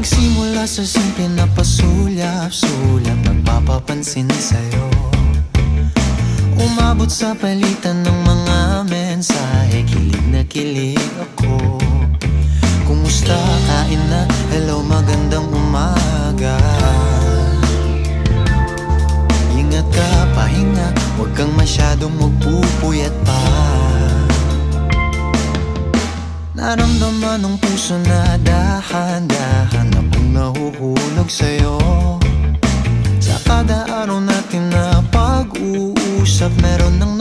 Nagsimula sa simple na pasulyap-sulyap, nagpapapansin sa'yo. Umabot sa palitan ng mga mensahe, kilig na kilig ako. Kumusta, kain na, hello, magandang umaga. Ingat ka, pahinga, huwag kang masyadong magpupuyat pa. Naramdaman ng puso na dahan-dahan akong nahuhulog sa'yo. Sa kada araw natin na pag-uusap, meron ng